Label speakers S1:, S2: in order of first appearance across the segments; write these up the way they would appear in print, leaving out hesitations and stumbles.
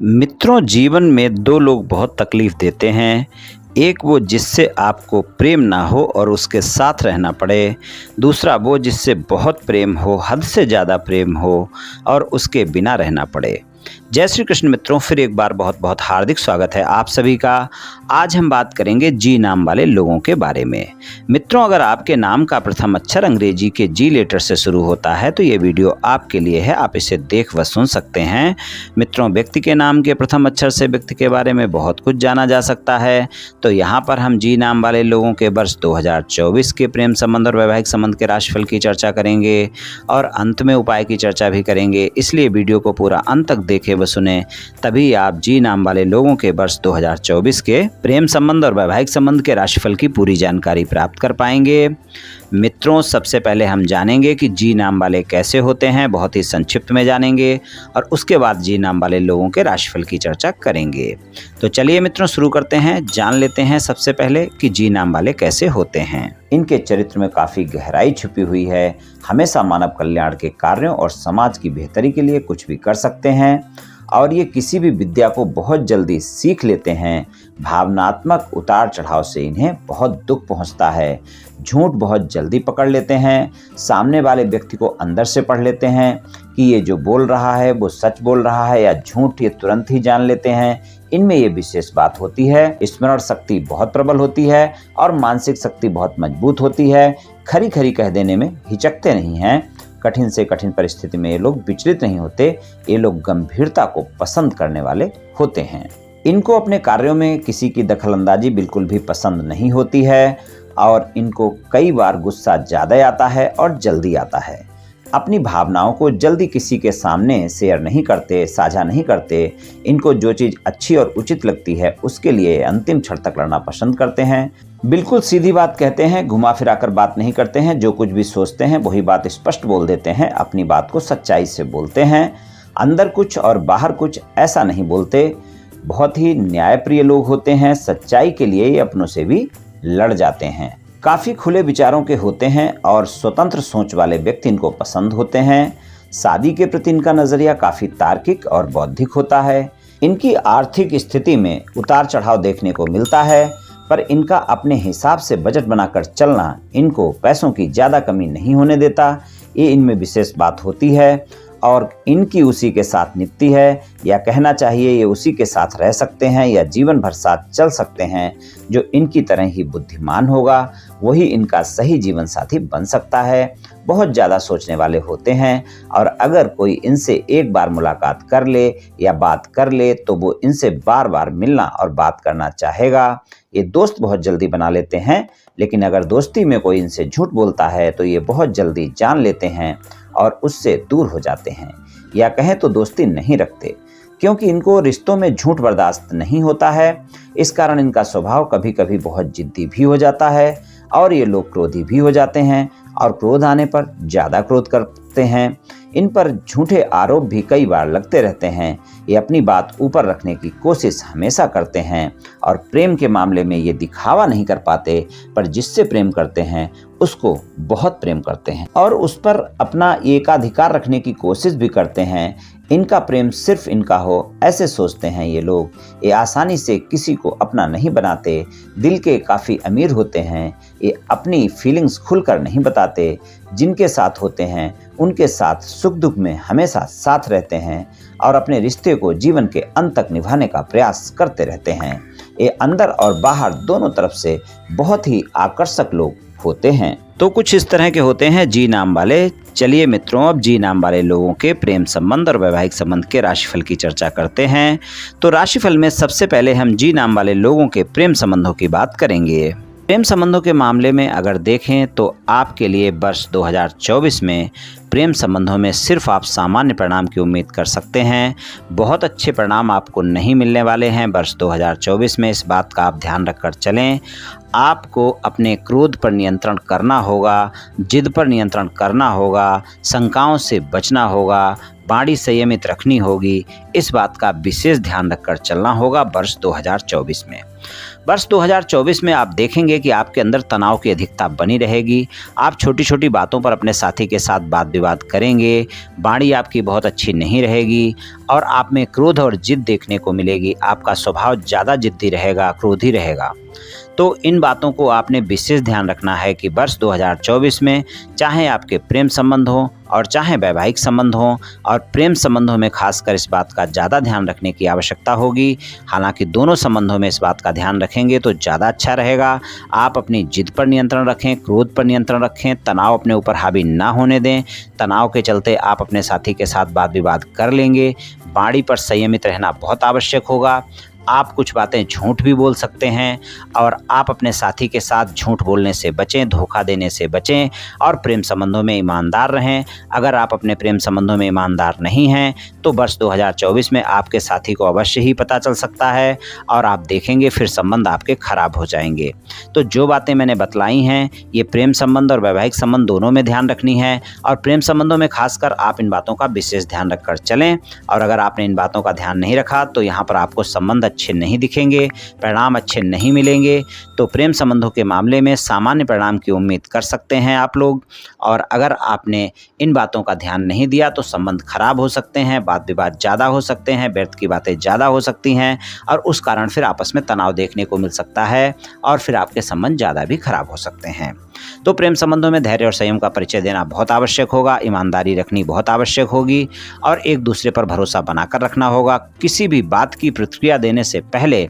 S1: मित्रों, जीवन में दो लोग बहुत तकलीफ देते हैं। एक वो जिससे आपको प्रेम ना हो और उसके साथ रहना पड़े। दूसरा वो जिससे बहुत प्रेम हो, हद से ज़्यादा प्रेम हो और उसके बिना रहना पड़े। जय श्री कृष्ण मित्रों, फिर एक बार बहुत बहुत हार्दिक स्वागत है आप सभी का। आज हम बात करेंगे जी नाम वाले लोगों के बारे में। मित्रों, अगर आपके नाम का प्रथम अक्षर अंग्रेजी के जी लेटर से शुरू होता है तो ये वीडियो आपके लिए है, आप इसे देख व सुन सकते हैं। मित्रों, व्यक्ति के नाम के प्रथम अक्षर से व्यक्ति के बारे में बहुत कुछ जाना जा सकता है। तो यहाँ पर हम जी नाम वाले लोगों के वर्ष 2024 के प्रेम संबंध और वैवाहिक संबंध के राशिफल की चर्चा करेंगे और अंत में उपाय की चर्चा भी करेंगे। इसलिए वीडियो को पूरा अंत तक देखें व सुने, तभी आप जी नाम वाले लोगों के वर्ष 2024 के प्रेम संबंध और वैवाहिक संबंध के राशिफल की पूरी जानकारी प्राप्त कर पाएंगे। मित्रों, सबसे पहले हम जानेंगे कि जी नाम वाले कैसे होते हैं, बहुत ही संक्षिप्त में जानेंगे और उसके बाद जी नाम वाले लोगों के राशिफल की चर्चा करेंगे। तो चलिए मित्रों, शुरू करते हैं। जान लेते हैं सबसे पहले कि जी नाम वाले कैसे होते हैं। इनके चरित्र में काफ़ी गहराई छुपी हुई है। हमेशा मानव कल्याण के कार्यों और समाज की बेहतरी के लिए कुछ भी कर सकते हैं और ये किसी भी विद्या को बहुत जल्दी सीख लेते हैं। भावनात्मक उतार चढ़ाव से इन्हें बहुत दुख पहुंचता है। झूठ बहुत जल्दी पकड़ लेते हैं। सामने वाले व्यक्ति को अंदर से पढ़ लेते हैं कि ये जो बोल रहा है वो सच बोल रहा है या झूठ, ये तुरंत ही जान लेते हैं। इनमें ये विशेष बात होती है, स्मरण शक्ति बहुत प्रबल होती है और मानसिक शक्ति बहुत मजबूत होती है। खरी खरी कह देने में हिचकते नहीं हैं। कठिन से कठिन परिस्थिति में ये लोग विचलित नहीं होते। ये लोग गंभीरता को पसंद करने वाले होते हैं। इनको अपने कार्यों में किसी की दखलंदाजी बिल्कुल भी पसंद नहीं होती है और इनको कई बार गुस्सा ज़्यादा आता है और जल्दी आता है। अपनी भावनाओं को जल्दी किसी के सामने शेयर नहीं करते, साझा नहीं करते। इनको जो चीज़ अच्छी और उचित लगती है उसके लिए अंतिम क्षण तक लड़ना पसंद करते हैं। बिल्कुल सीधी बात कहते हैं, घुमा फिरा कर बात नहीं करते हैं। जो कुछ भी सोचते हैं वही बात स्पष्ट बोल देते हैं। अपनी बात को सच्चाई से बोलते हैं। अंदर कुछ और बाहर कुछ ऐसा नहीं बोलते। बहुत ही न्यायप्रिय लोग होते हैं। सच्चाई के लिए ये अपनों से भी लड़ जाते हैं। काफ़ी खुले विचारों के होते हैं और स्वतंत्र सोच वाले व्यक्ति इनको पसंद होते हैं। शादी के प्रति इनका नज़रिया काफ़ी तार्किक और बौद्धिक होता है। इनकी आर्थिक स्थिति में उतार चढ़ाव देखने को मिलता है, पर इनका अपने हिसाब से बजट बनाकर चलना इनको पैसों की ज़्यादा कमी नहीं होने देता। ये इनमें विशेष बात होती है और इनकी उसी के साथ निपटी है, या कहना चाहिए ये उसी के साथ रह सकते हैं या जीवन भर साथ चल सकते हैं। जो इनकी तरह ही बुद्धिमान होगा वही इनका सही जीवन साथी बन सकता है। बहुत ज़्यादा सोचने वाले होते हैं और अगर कोई इनसे एक बार मुलाकात कर ले या बात कर ले तो वो इनसे बार बार मिलना और बात करना चाहेगा। ये दोस्त बहुत जल्दी बना लेते हैं, लेकिन अगर दोस्ती में कोई इनसे झूठ बोलता है तो ये बहुत जल्दी जान लेते हैं और उससे दूर हो जाते हैं, या कहें तो दोस्ती नहीं रखते, क्योंकि इनको रिश्तों में झूठ बर्दाश्त नहीं होता है। इस कारण इनका स्वभाव कभी कभी बहुत जिद्दी भी हो जाता है और ये लोग क्रोधी भी हो जाते हैं और क्रोध आने पर ज़्यादा क्रोध करते हैं। इन पर झूठे आरोप भी कई बार लगते रहते हैं। ये अपनी बात ऊपर रखने की कोशिश हमेशा करते हैं और प्रेम के मामले में ये दिखावा नहीं कर पाते, पर जिससे प्रेम करते हैं उसको बहुत प्रेम करते हैं और उस पर अपना एकाधिकार रखने की कोशिश भी करते हैं। इनका प्रेम सिर्फ इनका हो ऐसे सोचते हैं ये लोग। ये आसानी से किसी को अपना नहीं बनाते। दिल के काफ़ी अमीर होते हैं। ये अपनी फीलिंग्स खुलकर नहीं बताते। जिनके साथ होते हैं उनके साथ सुख दुख में हमेशा साथ रहते हैं और अपने रिश्ते को जीवन के अंत तक निभाने का प्रयास करते रहते हैं। ये अंदर और बाहर दोनों तरफ से बहुत ही आकर्षक लोग होते हैं। तो कुछ इस तरह के होते हैं जी नाम वाले। चलिए मित्रों, अब जी नाम वाले लोगों के प्रेम संबंध और वैवाहिक संबंध के राशिफल की चर्चा करते हैं। तो राशिफल में सबसे पहले हम जी नाम वाले लोगों के प्रेम संबंधों की बात करेंगे। प्रेम संबंधों के मामले में अगर देखें तो आपके लिए वर्ष 2024 में प्रेम संबंधों में सिर्फ आप सामान्य परिणाम की उम्मीद कर सकते हैं। बहुत अच्छे परिणाम आपको नहीं मिलने वाले हैं वर्ष 2024 में। इस बात का आप ध्यान रखकर चलें। आपको अपने क्रोध पर नियंत्रण करना होगा, जिद पर नियंत्रण करना होगा, शंकाओं से बचना होगा, वाणी संयमित रखनी होगी। इस बात का विशेष ध्यान रखकर चलना होगा वर्ष 2024 में। वर्ष 2024 में आप देखेंगे कि आपके अंदर तनाव की अधिकता बनी रहेगी। आप छोटी छोटी बातों पर अपने साथी के साथ वाद विवाद करेंगे, वाणी आपकी बहुत अच्छी नहीं रहेगी और आप में क्रोध और जिद देखने को मिलेगी। आपका स्वभाव ज़्यादा जिद्दी रहेगा, क्रोधी रहेगा। तो इन बातों को आपने विशेष ध्यान रखना है कि वर्ष 2024 में चाहे आपके प्रेम संबंध हो और चाहे वैवाहिक संबंध हो, और प्रेम संबंधों में खासकर इस बात का ज़्यादा ध्यान रखने की आवश्यकता होगी। हालांकि दोनों संबंधों में इस बात का ध्यान रखेंगे तो ज़्यादा अच्छा रहेगा। आप अपनी जिद पर नियंत्रण रखें, क्रोध पर नियंत्रण रखें, तनाव अपने ऊपर हावी ना होने दें। तनाव के चलते आप अपने साथी के साथ वाद विवाद कर लेंगे। वाणी पर संयमित रहना बहुत आवश्यक होगा। आप कुछ बातें झूठ भी बोल सकते हैं और आप अपने साथी के साथ झूठ बोलने से बचें, धोखा देने से बचें और प्रेम संबंधों में ईमानदार रहें। अगर आप अपने प्रेम संबंधों में ईमानदार नहीं हैं तो वर्ष 2024 में आपके साथी को अवश्य ही पता चल सकता है और आप देखेंगे फिर संबंध आपके खराब हो जाएंगे। तो जो बातें मैंने बतलाई हैं ये प्रेम संबंध और वैवाहिक संबंध दोनों में ध्यान रखनी है और प्रेम संबंधों में खासकर आप इन बातों का विशेष ध्यान रखकर चलें। और अगर आपने इन बातों का ध्यान नहीं रखा तो यहाँ पर आपको संबंध अच्छे नहीं दिखेंगे, परिणाम अच्छे नहीं मिलेंगे। तो प्रेम संबंधों के मामले में सामान्य परिणाम की उम्मीद कर सकते हैं आप लोग। और अगर आपने इन बातों का ध्यान नहीं दिया तो संबंध खराब हो सकते हैं, वाद विवाद ज़्यादा हो सकते हैं, व्यर्थ की बातें ज़्यादा हो सकती हैं और उस कारण फिर आपस में तनाव देखने को मिल सकता है और फिर आपके संबंध ज़्यादा भी खराब हो सकते हैं। तो प्रेम संबंधों में धैर्य और संयम का परिचय देना बहुत आवश्यक होगा, ईमानदारी रखनी बहुत आवश्यक होगी और एक दूसरे पर भरोसा बनाकर रखना होगा। किसी भी बात की प्रतिक्रिया देने से पहले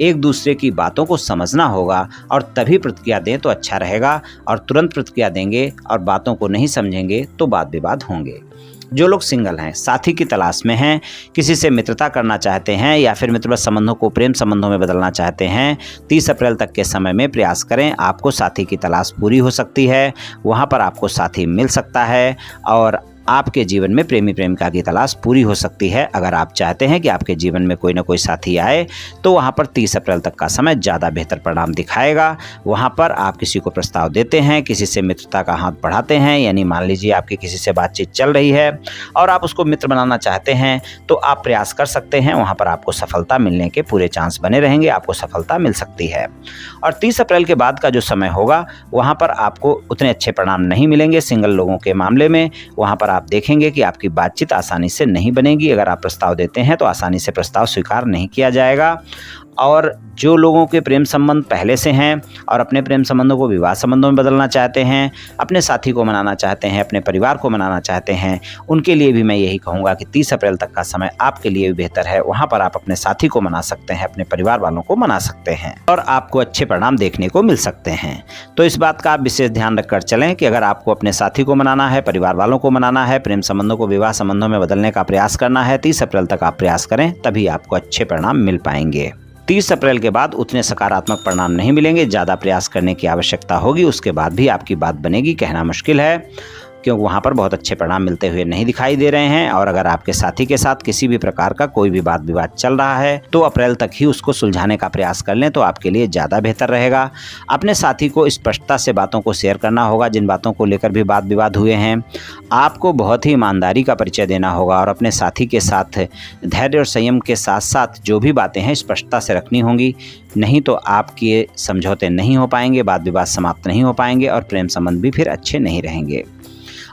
S1: एक दूसरे की बातों को समझना होगा और तभी प्रतिक्रिया दें तो अच्छा रहेगा। और तुरंत प्रतिक्रिया देंगे और बातों को नहीं समझेंगे तो वाद विवाद होंगे। जो लोग सिंगल हैं, साथी की तलाश में हैं, किसी से मित्रता करना चाहते हैं या फिर मित्रवत संबंधों को प्रेम संबंधों में बदलना चाहते हैं, 30 अप्रैल तक के समय में प्रयास करें। आपको साथी की तलाश पूरी हो सकती है, वहाँ पर आपको साथी मिल सकता है और आपके जीवन में प्रेमी प्रेमिका की तलाश पूरी हो सकती है। अगर आप चाहते हैं कि आपके जीवन में कोई ना कोई साथी आए तो वहाँ पर 30 अप्रैल तक का समय ज़्यादा बेहतर परिणाम दिखाएगा। वहाँ पर आप किसी को प्रस्ताव देते हैं, किसी से मित्रता का हाथ बढ़ाते हैं, यानी मान लीजिए आपकी किसी से बातचीत चल रही है और आप उसको मित्र बनाना चाहते हैं तो आप प्रयास कर सकते हैं। वहाँ पर आपको सफलता मिलने के पूरे चांस बने रहेंगे, आपको सफलता मिल सकती है। और 30 अप्रैल के बाद का जो समय होगा वहाँ पर आपको उतने अच्छे परिणाम नहीं मिलेंगे सिंगल लोगों के मामले में। वहाँ पर आप देखेंगे कि आपकी बातचीत आसानी से नहीं बनेगी। अगर आप प्रस्ताव देते हैं तो आसानी से प्रस्ताव स्वीकार नहीं किया जाएगा। और जो लोगों के प्रेम संबंध पहले से हैं और अपने प्रेम संबंधों को विवाह संबंधों में बदलना चाहते हैं, अपने साथी को मनाना चाहते हैं, अपने परिवार को मनाना चाहते हैं, उनके लिए भी मैं यही कहूँगा कि 30 अप्रैल तक का समय आपके लिए भी बेहतर है। वहाँ पर आप अपने साथी को मना सकते हैं, अपने परिवार वालों को मना सकते हैं और आपको अच्छे परिणाम देखने को मिल सकते हैं। तो इस बात का आप विशेष ध्यान रखकर चलें कि अगर आपको अपने साथी को मनाना है, परिवार वालों को मनाना है, प्रेम संबंधों को विवाह संबंधों में बदलने का प्रयास करना है, 30 अप्रैल तक आप प्रयास करें, तभी आपको अच्छे परिणाम मिल पाएंगे। 30 अप्रैल के बाद उतने सकारात्मक परिणाम नहीं मिलेंगे, ज़्यादा प्रयास करने की आवश्यकता होगी। उसके बाद भी आपकी बात बनेगी, कहना मुश्किल है क्योंकि वहाँ पर बहुत अच्छे परिणाम मिलते हुए नहीं दिखाई दे रहे हैं। और अगर आपके साथी के साथ किसी भी प्रकार का कोई भी वाद विवाद चल रहा है तो अप्रैल तक ही उसको सुलझाने का प्रयास कर लें तो आपके लिए ज़्यादा बेहतर रहेगा। अपने साथी को स्पष्टता से बातों को शेयर करना होगा, जिन बातों को लेकर भी वाद विवाद हुए हैं। आपको बहुत ही ईमानदारी का परिचय देना होगा और अपने साथी के साथ धैर्य और संयम के साथ साथ जो भी बातें हैं स्पष्टता से रखनी होंगी, नहीं तो आपके समझौते नहीं हो पाएंगे, वाद विवाद समाप्त नहीं हो पाएंगे और प्रेम संबंध भी फिर अच्छे नहीं रहेंगे।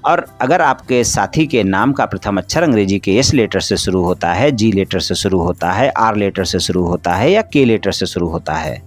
S1: और अगर आपके साथी के नाम का प्रथम अक्षर अंग्रेजी के एस लेटर से शुरू होता है, जी लेटर से शुरू होता है, आर लेटर से शुरू होता है या के लेटर से शुरू होता है,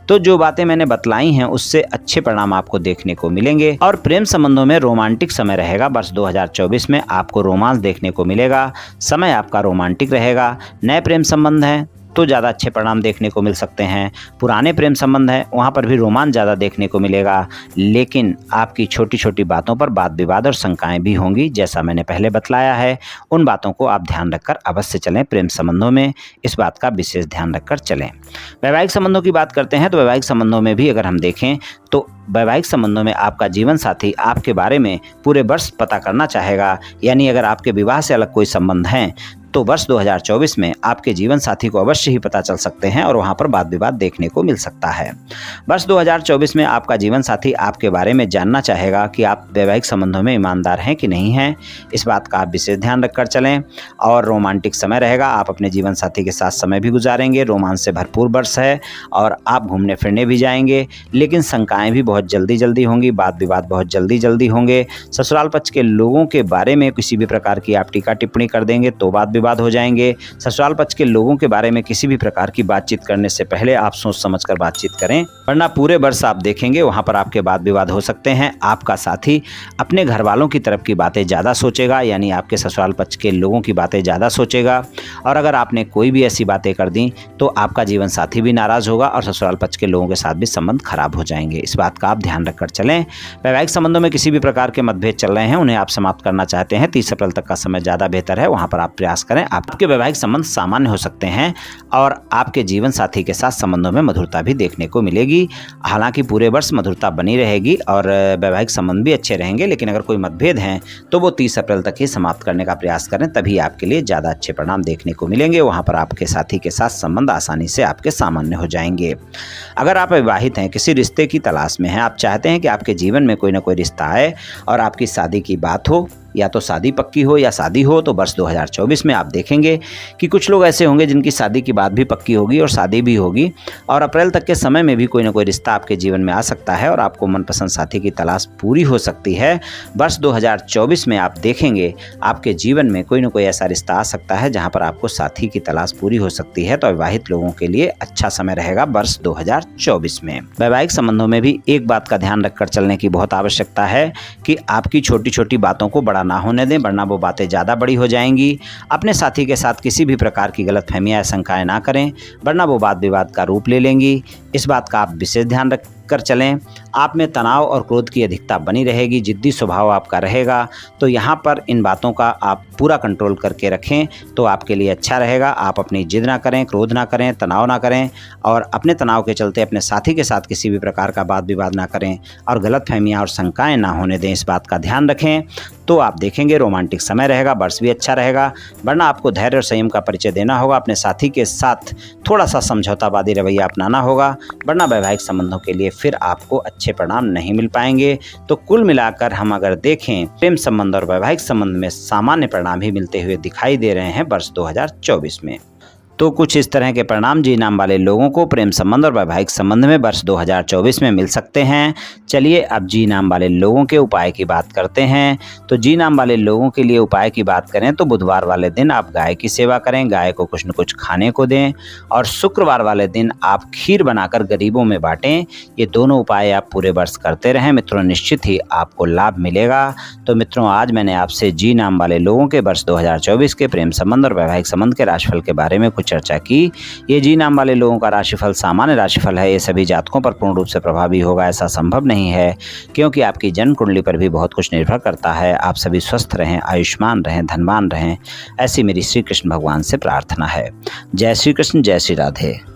S1: तो जो बातें मैंने बतलाई हैं उससे अच्छे परिणाम आपको देखने को मिलेंगे। और प्रेम संबंधों में रोमांटिक समय रहेगा। वर्ष 2024 में आपको रोमांस देखने को मिलेगा, समय आपका रोमांटिक रहेगा। नए प्रेम संबंध हैं तो ज़्यादा अच्छे परिणाम देखने को मिल सकते हैं। पुराने प्रेम संबंध हैं वहाँ पर भी रोमांच ज़्यादा देखने को मिलेगा, लेकिन आपकी छोटी छोटी बातों पर वाद विवाद और शंकाएं भी होंगी। जैसा मैंने पहले बतलाया है, उन बातों को आप ध्यान रखकर अवश्य चलें। प्रेम संबंधों में इस बात का विशेष ध्यान रखकर चलें। वैवाहिक संबंधों की बात करते हैं तो वैवाहिक संबंधों में भी अगर हम देखें तो वैवाहिक संबंधों में आपका जीवन साथी आपके बारे में पूरे वर्ष पता करना चाहेगा। यानी अगर आपके विवाह से अलग कोई संबंध हैं तो वर्ष 2024 में आपके जीवन साथी को अवश्य ही पता चल सकते हैं और वहां पर वाद विवाद देखने को मिल सकता है। वर्ष 2024 में आपका जीवन साथी आपके बारे में जानना चाहेगा कि आप वैवाहिक संबंधों में ईमानदार हैं कि नहीं हैं। इस बात का आप विशेष ध्यान रखकर चलें। और रोमांटिक समय रहेगा, आप अपने जीवन साथी के साथ समय भी गुजारेंगे। रोमांस से भरपूर वर्ष है और आप घूमने फिरने भी जाएंगे, लेकिन शंकाएं भी बहुत जल्दी होंगी, वाद विवाद बहुत जल्दी होंगे। ससुराल पक्ष के लोगों के बारे में किसी भी प्रकार की आप टीका टिप्पणी कर देंगे तो वाद विवाद हो जाएंगे। ससुराल पक्ष के लोगों के बारे में किसी भी प्रकार की बातचीत करने से पहले आप सोच समझकर बातचीत करें, वरना पूरे वर्ष आप देखेंगे वहां पर आपके वाद विवाद हो सकते हैं। आपका साथी अपने घर वालों की तरफ की बातें ज़्यादा सोचेगा, यानी आपके ससुराल पक्ष के लोगों की बातें ज़्यादा सोचेगा। और अगर आपने कोई भी ऐसी बातें कर दी तो आपका जीवन साथी भी नाराज़ होगा और ससुराल पक्ष के लोगों के साथ भी संबंध खराब हो जाएंगे। इस बात का आप ध्यान रखकर चलें। वैवाहिक संबंधों में किसी भी प्रकार के मतभेद चल रहे हैं, उन्हें आप समाप्त करना चाहते हैं, 30 अप्रैल तक का समय ज़्यादा बेहतर है, वहाँ पर आप प्रयास करें। आपके वैवाहिक संबंध सामान्य हो सकते हैं और आपके जीवन साथी के साथ संबंधों में मधुरता भी देखने को मिलेगी। हालांकि पूरे वर्ष मधुरता बनी रहेगी और वैवाहिक संबंध भी अच्छे रहेंगे, लेकिन अगर कोई मतभेद हैं तो वो 30 अप्रैल तक ही समाप्त करने का प्रयास करें, तभी आपके लिए ज़्यादा अच्छे परिणाम देखने को मिलेंगे। वहाँ पर आपके साथी के साथ संबंध आसानी से आपके सामान्य हो जाएंगे। अगर आप विवाहित हैं, किसी रिश्ते की तलाश में हैं, आप चाहते हैं कि आपके जीवन में कोई ना कोई रिश्ता आए और आपकी शादी की बात हो, या तो शादी पक्की हो या शादी हो, तो वर्ष 2024 में आप देखेंगे कि कुछ लोग ऐसे होंगे जिनकी शादी की बात भी पक्की होगी और शादी भी होगी। और अप्रैल तक के समय में भी कोई ना कोई रिश्ता आपके जीवन में आ सकता है और आपको मनपसंद साथी की तलाश पूरी हो सकती है। वर्ष 2024 में आप देखेंगे आपके जीवन में कोई ना कोई ऐसा रिश्ता आ सकता है जहाँ पर आपको साथी की तलाश पूरी हो सकती है। तो विवाहित लोगों के लिए अच्छा समय रहेगा वर्ष 2024 में। वैवाहिक संबंधों में भी एक बात का ध्यान रखकर चलने की बहुत आवश्यकता है कि आपकी छोटी छोटी बातों को बड़ा ना होने दें, वरना वो बातें ज़्यादा बड़ी हो जाएंगी। अपने साथी के साथ किसी भी प्रकार की गलतफहमियां या शंकाएं ना करें, वरना वो वाद विवाद का रूप ले लेंगी। इस बात का आप विशेष ध्यान रखकर चलें। आप में तनाव और क्रोध की अधिकता बनी रहेगी, जिद्दी स्वभाव आपका रहेगा, तो यहाँ पर इन बातों का आप पूरा कंट्रोल करके रखें तो आपके लिए अच्छा रहेगा। आप अपनी जिद ना करें, क्रोध ना करें, तनाव ना करें और अपने तनाव के चलते अपने साथी के साथ किसी भी प्रकार का वाद विवाद ना करें और गलतफहमियां और शंकाएं ना होने दें। इस बात का ध्यान रखें तो आप देखेंगे रोमांटिक समय रहेगा, वर्ष भी अच्छा रहेगा। वरना आपको धैर्य और संयम का परिचय देना होगा, अपने साथी के साथ थोड़ा सा समझौतावादी रवैया अपनाना होगा, वरना वैवाहिक संबंधों के लिए फिर आपको अच्छे परिणाम नहीं मिल पाएंगे। तो कुल मिलाकर हम अगर देखें, प्रेम संबंध और वैवाहिक संबंध में सामान्य परिणाम ही मिलते हुए दिखाई दे रहे हैं वर्ष 2024 में। तो कुछ इस तरह के परिणाम जी नाम वाले लोगों को प्रेम संबंध और वैवाहिक संबंध में वर्ष 2024 में मिल सकते हैं। चलिए अब जी नाम वाले लोगों के उपाय की बात करते हैं। तो जी नाम वाले लोगों के लिए उपाय की बात करें तो बुधवार वाले दिन आप गाय की सेवा करें, गाय को कुछ न कुछ खाने को दें और शुक्रवार वाले दिन आप खीर बनाकर गरीबों में बांटें। ये दोनों उपाय आप पूरे वर्ष करते रहें मित्रों, निश्चित ही आपको लाभ मिलेगा। तो मित्रों, आज मैंने आपसे जी नाम वाले लोगों के वर्ष 2024 के प्रेम संबंध और वैवाहिक संबंध के राशिफल के बारे में चर्चा की। ये जी नाम वाले लोगों का राशिफल सामान्य राशिफल है। ये सभी जातकों पर पूर्ण रूप से प्रभावी होगा ऐसा संभव नहीं है, क्योंकि आपकी जन्म कुंडली पर भी बहुत कुछ निर्भर करता है। आप सभी स्वस्थ रहें, आयुष्मान रहें, धनवान रहें, ऐसी मेरी श्री कृष्ण भगवान से प्रार्थना है। जय श्री कृष्ण, जय श्री राधे।